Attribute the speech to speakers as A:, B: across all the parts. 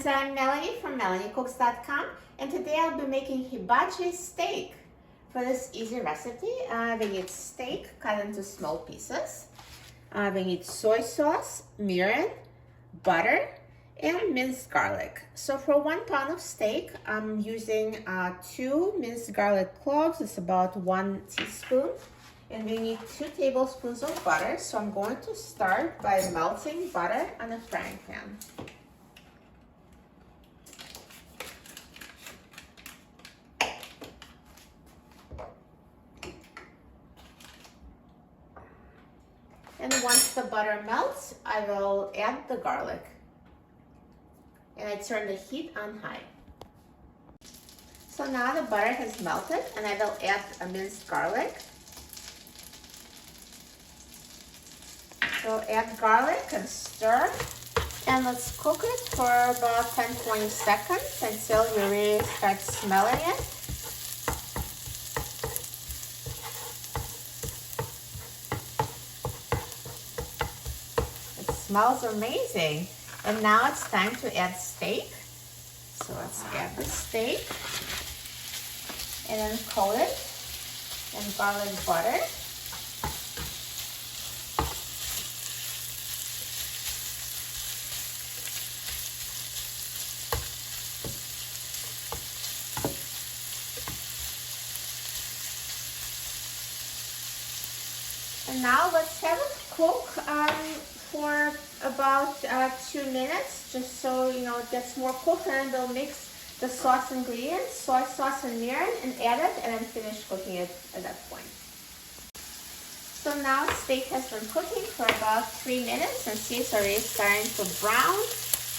A: friends, I'm Melanie from MelanieCooks.com, and today I'll be making hibachi steak. For this easy recipe, we need steak cut into small pieces. We need soy sauce, mirin, butter, and minced garlic. So for 1 pound of steak, I'm using 2 minced garlic cloves. It's about 1 teaspoon. And we need 2 tablespoons of butter. So I'm going to start by melting butter on a frying pan. And once the butter melts, I will add the garlic. And I turn the heat on high. So now the butter has melted, and I will add a minced garlic. So add garlic and stir. And let's cook it for about 10-20 seconds until you really start smelling it. Smells amazing. And now it's time to add steak. So let's add the steak and then coat it in garlic butter. And now let's have it cook for about 2 minutes, just so it gets more cooked, and then we'll mix the sauce ingredients, soy sauce and mirin, and add it, and then finish cooking it at that point. So now steak has been cooking for about 3 minutes, and see, it's already starting to brown.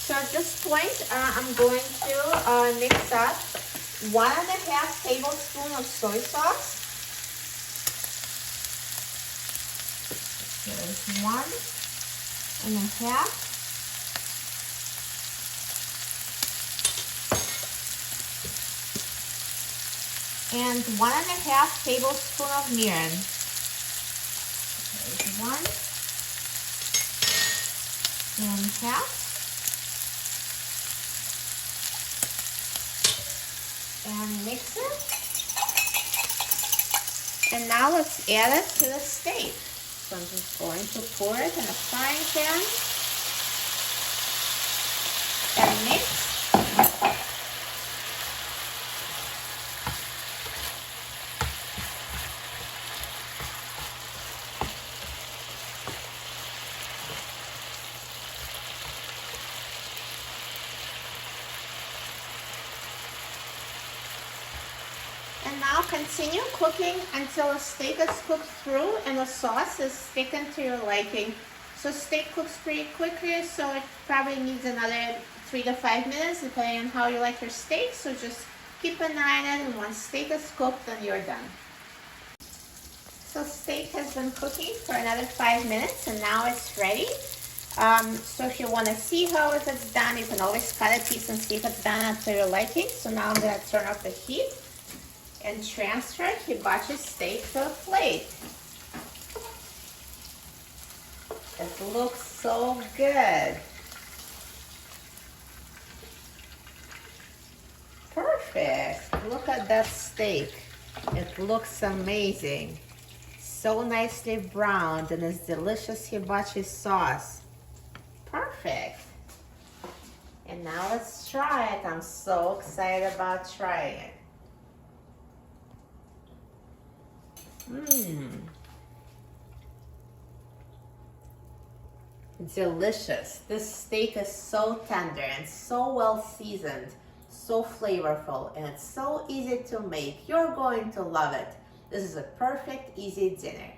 A: So at this point, I'm going to mix up 1.5 tablespoons of soy sauce. There's 1.5. And 1.5 tablespoons of mirin. There's 1.5. And mix it. And now let's add it to the steak. So I'm just going to pour it in a frying pan and mix. And now continue cooking until the steak is cooked through and the sauce is thickened to your liking. So steak cooks pretty quickly, so it probably needs another 3 to 5 minutes depending on how you like your steak. So just keep an eye on it, and once steak is cooked, then you're done. So steak has been cooking for another 5 minutes, and now it's ready. So if you want to see how it's done, you can always cut a piece and see if it's done up to your liking. So now I'm going to turn off the heat and transfer hibachi steak to a plate. It looks so good. Perfect. Look at that steak. It looks amazing. So nicely browned in this delicious hibachi sauce. Perfect. And now let's try it. I'm so excited about trying it. Delicious. This steak is so tender and so well seasoned, so flavorful, and it's so easy to make. You're going to love it. This is a perfect, easy dinner.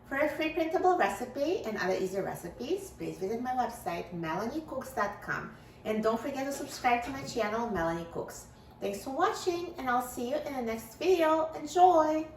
A: For a free printable recipe and other easy recipes, please visit my website, MelanieCooks.com. And don't forget to subscribe to my channel, Melanie Cooks. Thanks for watching, and I'll see you in the next video. Enjoy!